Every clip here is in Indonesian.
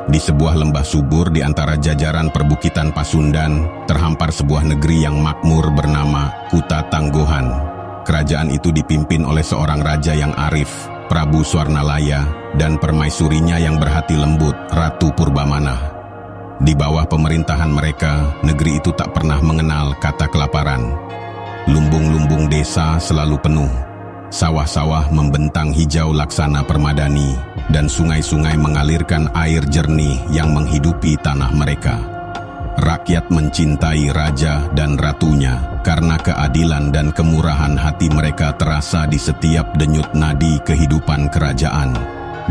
Di sebuah lembah subur di antara jajaran perbukitan Pasundan, terhampar sebuah negeri yang makmur bernama Kuta Tangguhan. Kerajaan itu dipimpin oleh seorang raja yang arif, Prabu Swarnalaya, dan permaisurinya yang berhati lembut, Ratu Purbamana. Di bawah pemerintahan mereka, negeri itu tak pernah mengenal kata kelaparan. Lumbung-lumbung desa selalu penuh. Sawah-sawah membentang hijau laksana permadani, dan sungai-sungai mengalirkan air jernih yang menghidupi tanah mereka. Rakyat mencintai raja dan ratunya karena keadilan dan kemurahan hati mereka terasa di setiap denyut nadi kehidupan kerajaan.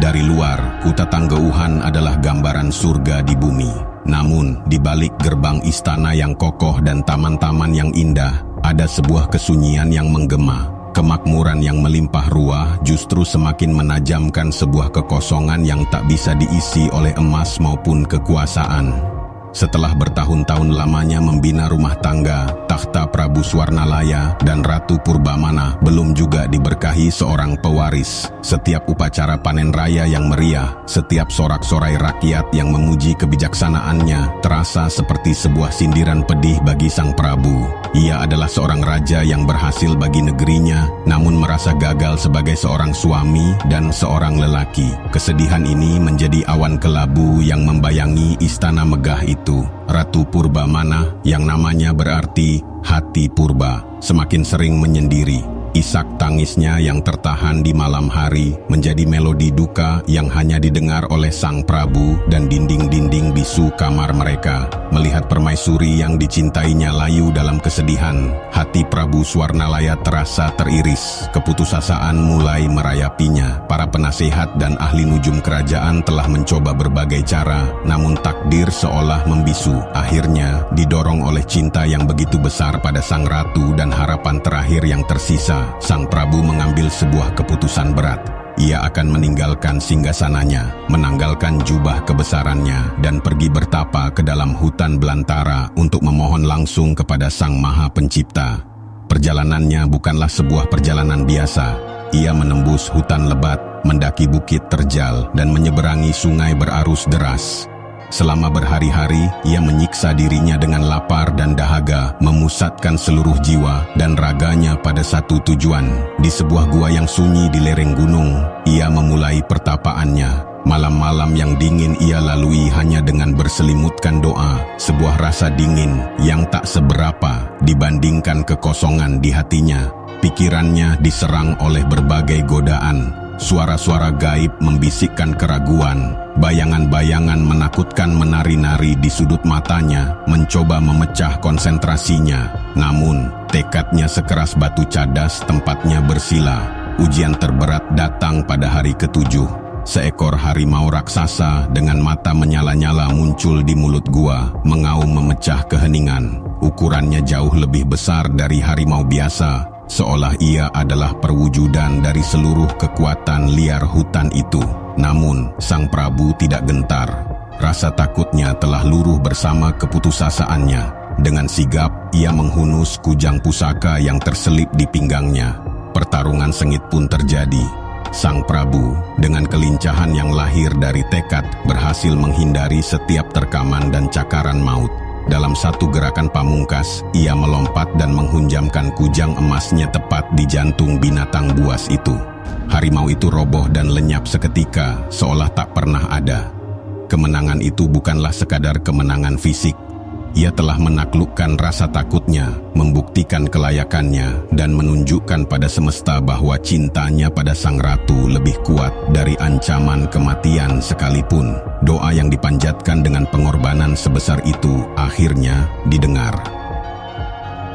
Dari luar, Kuta Tangguhan adalah gambaran surga di bumi. Namun, di balik gerbang istana yang kokoh dan taman-taman yang indah, ada sebuah kesunyian yang menggema. Kemakmuran yang melimpah ruah justru semakin menajamkan sebuah kekosongan yang tak bisa diisi oleh emas maupun kekuasaan. Setelah bertahun-tahun lamanya membina rumah tangga, takhta Prabu Swarnalaya dan Ratu Purbamana belum juga diberkahi seorang pewaris. Setiap upacara panen raya yang meriah, setiap sorak-sorai rakyat yang memuji kebijaksanaannya terasa seperti sebuah sindiran pedih bagi sang Prabu. Ia adalah seorang raja yang berhasil bagi negerinya, namun merasa gagal sebagai seorang suami dan seorang lelaki. Kesedihan ini menjadi awan kelabu yang membayangi istana megah itu. Ratu Purbamana, yang namanya berarti hati purba, semakin sering menyendiri. Isak tangisnya yang tertahan di malam hari menjadi melodi duka yang hanya didengar oleh sang Prabu dan dinding-dinding bisu kamar mereka. Melihat permaisuri yang dicintainya layu dalam kesedihan, hati Prabu Swarnalaya terasa teriris. Keputusasaan mulai merayapinya. Para penasehat dan ahli nujum kerajaan telah mencoba berbagai cara, namun takdir seolah membisu. Akhirnya, didorong oleh cinta yang begitu besar pada sang ratu dan harapan terakhir yang tersisa, sang Prabu mengambil sebuah keputusan berat. Ia akan meninggalkan singgasananya, menanggalkan jubah kebesarannya, dan pergi bertapa ke dalam hutan belantara untuk memohon langsung kepada Sang Maha Pencipta. Perjalanannya bukanlah sebuah perjalanan biasa. Ia menembus hutan lebat, mendaki bukit terjal, dan menyeberangi sungai berarus deras. Selama berhari-hari, ia menyiksa dirinya dengan lapar dan dahaga, memusatkan seluruh jiwa dan raganya pada satu tujuan. Di sebuah gua yang sunyi di lereng gunung, ia memulai pertapaannya. Malam-malam yang dingin ia lalui hanya dengan berselimutkan doa, sebuah rasa dingin yang tak seberapa dibandingkan kekosongan di hatinya. Pikirannya diserang oleh berbagai godaan. Suara-suara gaib membisikkan keraguan, bayangan-bayangan menakutkan menari-nari di sudut matanya, mencoba memecah konsentrasinya. Namun, tekadnya sekeras batu cadas tempatnya bersila. Ujian terberat datang pada hari ke-7. Seekor harimau raksasa dengan mata menyala-nyala muncul di mulut gua, mengaum memecah keheningan. Ukurannya jauh lebih besar dari harimau biasa, seolah ia adalah perwujudan dari seluruh kekuatan liar hutan itu. Namun, sang Prabu tidak gentar. Rasa takutnya telah luruh bersama keputusasaannya. Dengan sigap, ia menghunus kujang pusaka yang terselip di pinggangnya. Pertarungan sengit pun terjadi. Sang Prabu, dengan kelincahan yang lahir dari tekad, berhasil menghindari setiap terkaman dan cakaran maut. Dalam satu gerakan pamungkas, ia melompat dan menghunjamkan kujang emasnya tepat di jantung binatang buas itu. Harimau itu roboh dan lenyap seketika, seolah tak pernah ada. Kemenangan itu bukanlah sekadar kemenangan fisik. Ia telah menaklukkan rasa takutnya, membuktikan kelayakannya, dan menunjukkan pada semesta bahwa cintanya pada sang ratu lebih kuat dari ancaman kematian sekalipun. Doa yang dipanjatkan dengan pengorbanan sebesar itu akhirnya didengar.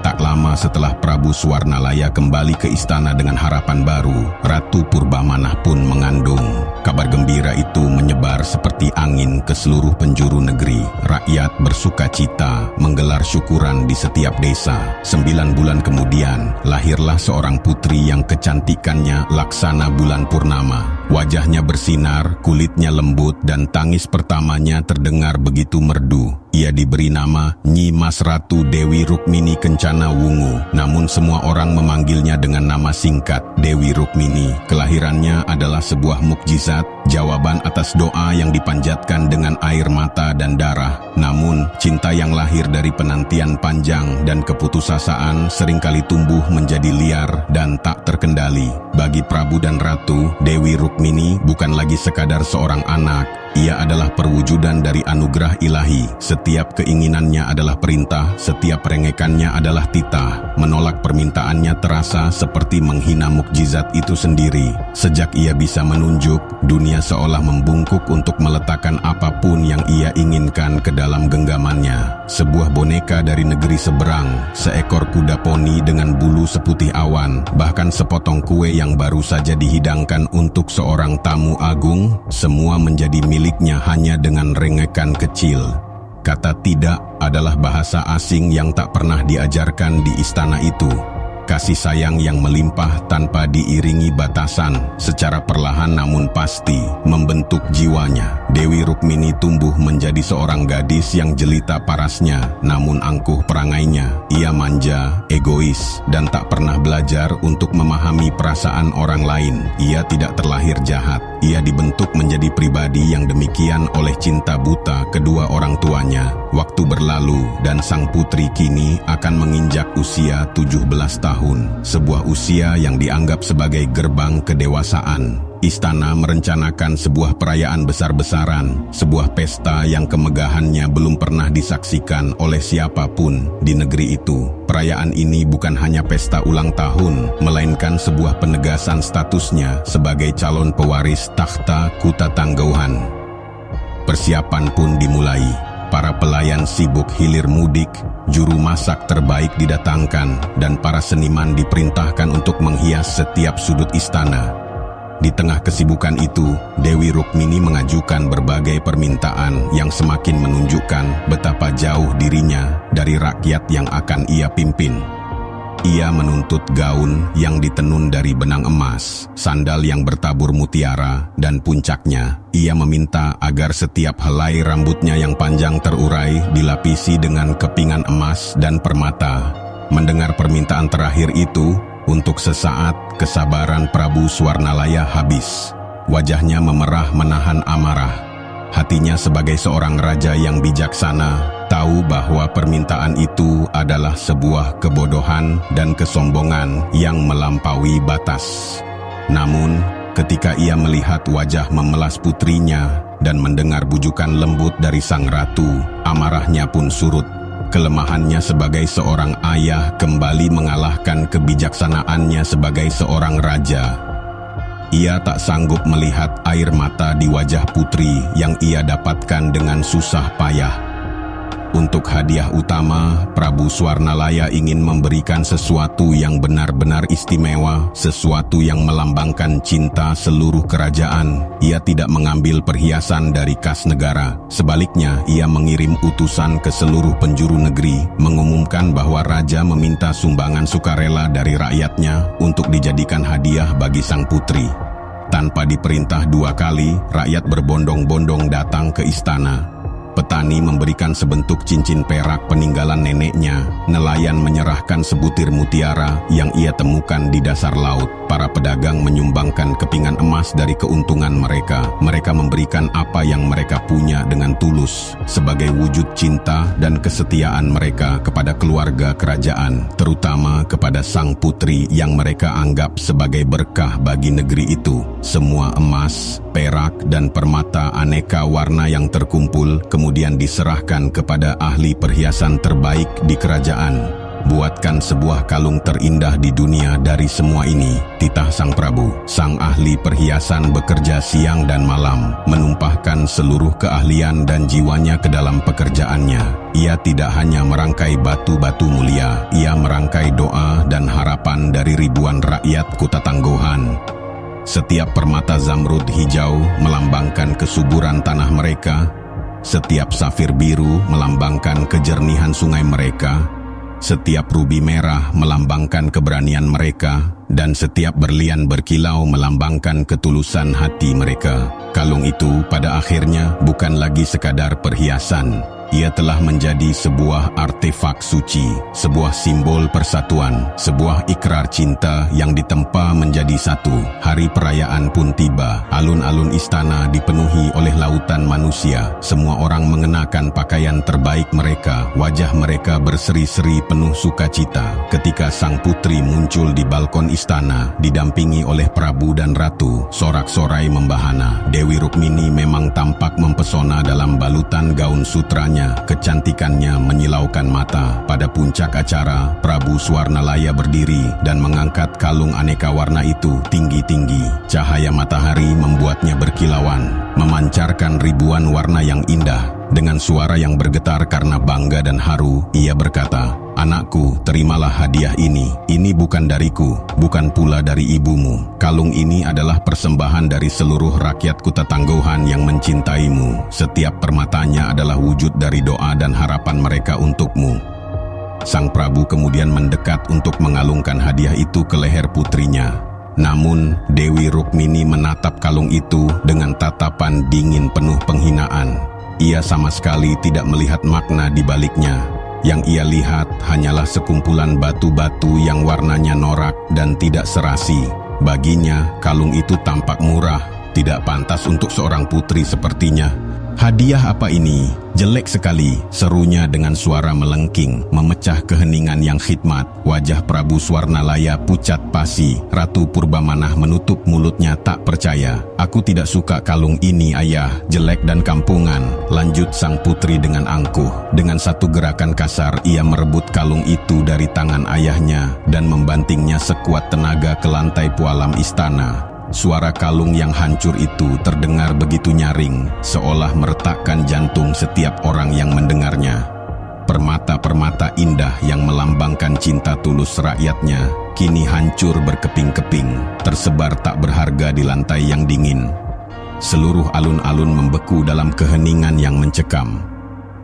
Tak lama setelah Prabu Swarnalaya kembali ke istana dengan harapan baru, Ratu Purbamana pun mengandung. Kabar gembira itu menyebar seperti angin ke seluruh penjuru negeri. Rakyat bersuka cita, menggelar syukuran di setiap desa. 9 bulan kemudian, lahirlah seorang putri yang kecantikannya laksana bulan purnama. Wajahnya bersinar, kulitnya lembut, dan tangis pertamanya terdengar begitu merdu. Ia diberi nama Nyi Mas Ratu Dewi Rukmini Kencana Wungu, namun semua orang memanggilnya dengan nama singkat Dewi Rukmini. Kelahirannya adalah sebuah mukjizat jawaban atas doa yang dipanjatkan dengan air mata dan darah. Namun, cinta yang lahir dari penantian panjang dan keputusasaan seringkali tumbuh menjadi liar dan tak terkendali. Bagi Prabu dan Ratu, Dewi Rukmini bukan lagi sekadar seorang anak. Ia adalah perwujudan dari anugerah ilahi. Setiap keinginannya adalah perintah, setiap rengekannya adalah titah. Menolak permintaannya terasa seperti menghina mukjizat itu sendiri. Sejak ia bisa menunjuk, dunia seolah membungkuk untuk meletakkan apapun yang ia inginkan ke dalam genggamannya. Sebuah boneka dari negeri seberang, seekor kuda poni dengan bulu seputih awan, bahkan sepotong kue yang baru saja dihidangkan untuk seorang tamu agung, semua menjadi miliknya hanya dengan rengekan kecil. Kata tidak adalah bahasa asing yang tak pernah diajarkan di istana itu. Kasih sayang yang melimpah tanpa diiringi batasan, secara perlahan namun pasti membentuk jiwanya. Dewi Rukmini tumbuh menjadi seorang gadis yang jelita parasnya, namun angkuh perangainya. Ia manja, egois, dan tak pernah belajar untuk memahami perasaan orang lain. Ia tidak terlahir jahat. Ia dibentuk menjadi pribadi yang demikian oleh cinta buta kedua orang tuanya. Waktu berlalu dan sang putri kini akan menginjak usia 17 tahun. Sebuah usia yang dianggap sebagai gerbang kedewasaan. Istana merencanakan sebuah perayaan besar-besaran, sebuah pesta yang kemegahannya belum pernah disaksikan oleh siapapun di negeri itu. Perayaan ini bukan hanya pesta ulang tahun, melainkan sebuah penegasan statusnya sebagai calon pewaris takhta Kuta Tangguhan. Persiapan pun dimulai. Para pelayan sibuk hilir mudik, juru masak terbaik didatangkan, dan para seniman diperintahkan untuk menghias setiap sudut istana. Di tengah kesibukan itu, Dewi Rukmini mengajukan berbagai permintaan yang semakin menunjukkan betapa jauh dirinya dari rakyat yang akan ia pimpin. Ia menuntut gaun yang ditenun dari benang emas, sandal yang bertabur mutiara, dan puncaknya, ia meminta agar setiap helai rambutnya yang panjang terurai dilapisi dengan kepingan emas dan permata. Mendengar permintaan terakhir itu, untuk sesaat kesabaran Prabu Swarnalaya habis. Wajahnya memerah menahan amarah. Hatinya sebagai seorang raja yang bijaksana, tahu bahwa permintaan itu adalah sebuah kebodohan dan kesombongan yang melampaui batas. Namun, ketika ia melihat wajah memelas putrinya dan mendengar bujukan lembut dari sang ratu, amarahnya pun surut. Kelemahannya sebagai seorang ayah kembali mengalahkan kebijaksanaannya sebagai seorang raja. Ia tak sanggup melihat air mata di wajah putri yang ia dapatkan dengan susah payah. Untuk hadiah utama, Prabu Swarnalaya ingin memberikan sesuatu yang benar-benar istimewa, sesuatu yang melambangkan cinta seluruh kerajaan. Ia tidak mengambil perhiasan dari kas negara. Sebaliknya, ia mengirim utusan ke seluruh penjuru negeri, mengumumkan bahwa raja meminta sumbangan sukarela dari rakyatnya untuk dijadikan hadiah bagi sang putri. Tanpa diperintah dua kali, rakyat berbondong-bondong datang ke istana. Petani memberikan sebentuk cincin perak peninggalan neneknya. Nelayan menyerahkan sebutir mutiara yang ia temukan di dasar laut. Para pedagang menyumbangkan kepingan emas dari keuntungan mereka. Mereka memberikan apa yang mereka punya dengan tulus, sebagai wujud cinta dan kesetiaan mereka kepada keluarga kerajaan, terutama kepada sang putri yang mereka anggap sebagai berkah bagi negeri itu. Semua emas, perak, dan permata aneka warna yang terkumpul kemudian diserahkan kepada ahli perhiasan terbaik di kerajaan. Buatkan sebuah kalung terindah di dunia dari semua ini, titah sang Prabu. Sang ahli perhiasan bekerja siang dan malam, menumpahkan seluruh keahlian dan jiwanya ke dalam pekerjaannya. Ia tidak hanya merangkai batu-batu mulia, ia merangkai doa dan harapan dari ribuan rakyat Kuta Tangguhan. Setiap permata zamrud hijau melambangkan kesuburan tanah mereka, setiap safir biru melambangkan kejernihan sungai mereka, setiap rubi merah melambangkan keberanian mereka, dan setiap berlian berkilau melambangkan ketulusan hati mereka. Kalung itu pada akhirnya bukan lagi sekadar perhiasan. Ia telah menjadi sebuah artefak suci, sebuah simbol persatuan, sebuah ikrar cinta yang ditempa menjadi satu. Hari perayaan pun tiba. Alun-alun istana dipenuhi oleh lautan manusia. Semua orang mengenakan pakaian terbaik mereka. Wajah mereka berseri-seri penuh sukacita. Ketika sang putri muncul di balkon istana, didampingi oleh Prabu dan Ratu, sorak-sorai membahana. Dewi Rukmini memang tampak mempesona dalam balutan gaun sutranya. Kecantikannya menyilaukan mata. Pada puncak acara, Prabu Swarnalaya berdiri dan mengangkat kalung aneka warna itu tinggi-tinggi. Cahaya matahari membuatnya berkilauan, memancarkan ribuan warna yang indah. Dengan suara yang bergetar karena bangga dan haru, ia berkata, "Anakku, terimalah hadiah ini. Ini bukan dariku, bukan pula dari ibumu. Kalung ini adalah persembahan dari seluruh rakyat Kuta Tangguhan yang mencintaimu. Setiap permatanya adalah wujud dari doa dan harapan mereka untukmu." Sang Prabu kemudian mendekat untuk mengalungkan hadiah itu ke leher putrinya. Namun, Dewi Rukmini menatap kalung itu dengan tatapan dingin penuh penghinaan. Ia sama sekali tidak melihat makna di baliknya. Yang ia lihat hanyalah sekumpulan batu-batu yang warnanya norak dan tidak serasi. Baginya, kalung itu tampak murah, tidak pantas untuk seorang putri sepertinya. "Hadiah apa ini? Jelek sekali," serunya dengan suara melengking, memecah keheningan yang khidmat. Wajah Prabu Swarnalaya pucat pasi. Ratu Purbamenah menutup mulutnya tak percaya. "Aku tidak suka kalung ini, ayah. Jelek dan kampungan," lanjut sang putri dengan angkuh. Dengan satu gerakan kasar, ia merebut kalung itu dari tangan ayahnya dan membantingnya sekuat tenaga ke lantai pualam istana. Suara kalung yang hancur itu terdengar begitu nyaring, seolah meretakkan jantung setiap orang yang mendengarnya. Permata-permata indah yang melambangkan cinta tulus rakyatnya kini hancur berkeping-keping, tersebar tak berharga di lantai yang dingin. Seluruh alun-alun membeku dalam keheningan yang mencekam.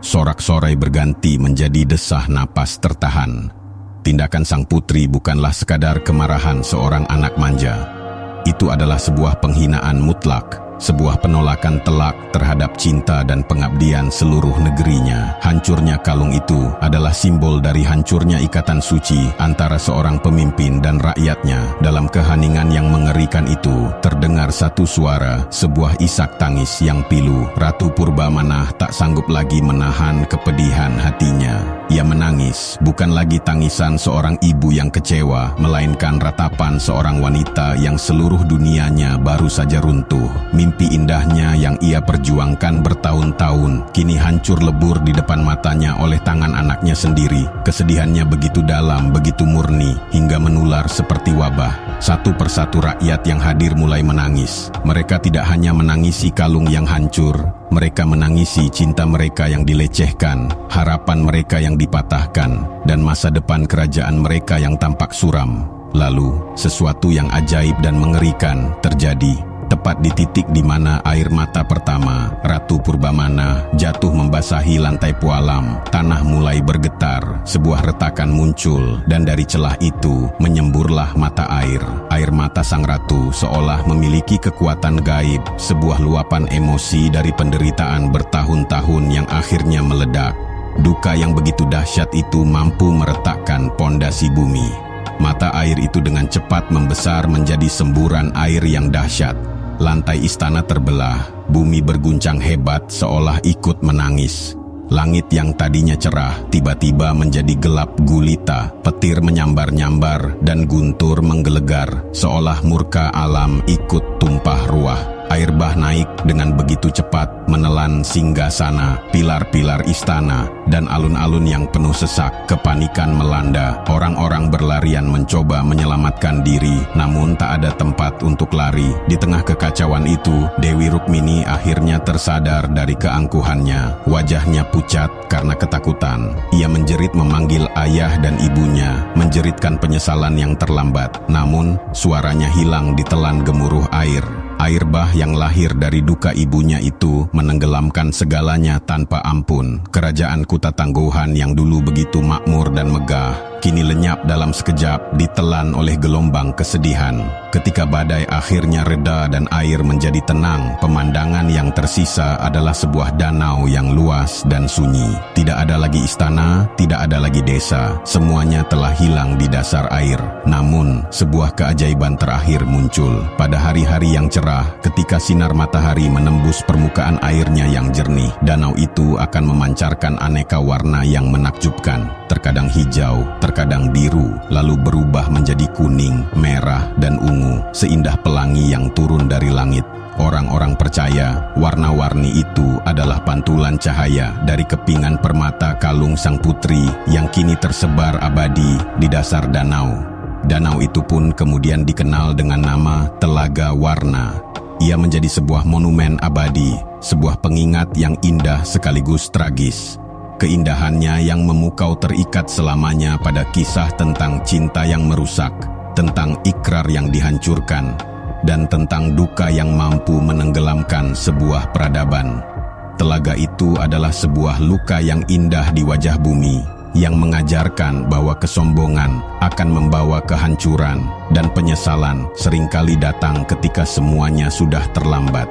Sorak-sorai berganti menjadi desah napas tertahan. Tindakan sang putri bukanlah sekadar kemarahan seorang anak manja. Itu adalah sebuah penghinaan mutlak, sebuah penolakan telak terhadap cinta dan pengabdian seluruh negerinya. Hancurnya kalung itu adalah simbol dari hancurnya ikatan suci antara seorang pemimpin dan rakyatnya. Dalam keheningan yang mengerikan itu, terdengar satu suara, sebuah isak tangis yang pilu. Ratu Purbamenah tak sanggup lagi menahan kepedihan hatinya. Ia menangis, bukan lagi tangisan seorang ibu yang kecewa, melainkan ratapan seorang wanita yang seluruh dunianya baru saja runtuh. Mimpi indahnya yang ia perjuangkan bertahun-tahun, kini hancur lebur di depan matanya oleh tangan anaknya sendiri. Kesedihannya begitu dalam, begitu murni, hingga menular seperti wabah. Satu persatu rakyat yang hadir mulai menangis. Mereka tidak hanya menangisi kalung yang hancur, mereka menangisi cinta mereka yang dilecehkan, harapan mereka yang dipatahkan, dan masa depan kerajaan mereka yang tampak suram. Lalu, sesuatu yang ajaib dan mengerikan terjadi. Tepat di titik di mana air mata pertama Ratu Purbamenah jatuh membasahi lantai pualam, tanah mulai bergetar, sebuah retakan muncul, dan dari celah itu menyemburlah mata air. Air mata sang ratu seolah memiliki kekuatan gaib, sebuah luapan emosi dari penderitaan bertahun-tahun yang akhirnya meledak. Duka yang begitu dahsyat itu mampu meretakkan pondasi bumi. Mata air itu dengan cepat membesar menjadi semburan air yang dahsyat. Lantai istana terbelah, bumi berguncang hebat seolah ikut menangis. Langit yang tadinya cerah tiba-tiba menjadi gelap gulita, petir menyambar-nyambar dan guntur menggelegar, seolah murka alam ikut tumpah ruah. Air bah naik dengan begitu cepat menelan singgasana, pilar-pilar istana, dan alun-alun yang penuh sesak. Kepanikan melanda, orang-orang berlarian mencoba menyelamatkan diri, namun tak ada tempat untuk lari. Di tengah kekacauan itu, Dewi Rukmini akhirnya tersadar dari keangkuhannya. Wajahnya pucat karena ketakutan. Ia menjerit memanggil ayah dan ibunya, menjeritkan penyesalan yang terlambat. Namun, suaranya hilang ditelan gemuruh air. Air bah yang lahir dari duka ibunya itu menenggelamkan segalanya tanpa ampun. Kerajaan Kuta Tangguhan yang dulu begitu makmur dan megah kini lenyap dalam sekejap ditelan oleh gelombang kesedihan. Ketika badai akhirnya reda dan air menjadi tenang, pemandangan yang tersisa adalah sebuah danau yang luas dan sunyi. Tidak ada lagi istana, tidak ada lagi desa, semuanya telah hilang di dasar air. Namun, sebuah keajaiban terakhir muncul. Pada hari-hari yang cerah, ketika sinar matahari menembus permukaan airnya yang jernih, danau itu akan memancarkan aneka warna yang menakjubkan. Terkadang hijau, terkadang biru, lalu berubah menjadi kuning, merah, dan ungu, seindah pelangi yang turun dari langit. Orang-orang percaya warna-warni itu adalah pantulan cahaya dari kepingan permata kalung sang putri yang kini tersebar abadi di dasar danau. Danau itu pun kemudian dikenal dengan nama Telaga Warna. Ia menjadi sebuah monumen abadi, sebuah pengingat yang indah sekaligus tragis. Keindahannya yang memukau terikat selamanya pada kisah tentang cinta yang merusak, tentang ikrar yang dihancurkan, dan tentang duka yang mampu menenggelamkan sebuah peradaban. Telaga itu adalah sebuah luka yang indah di wajah bumi, yang mengajarkan bahwa kesombongan akan membawa kehancuran dan penyesalan seringkali datang ketika semuanya sudah terlambat.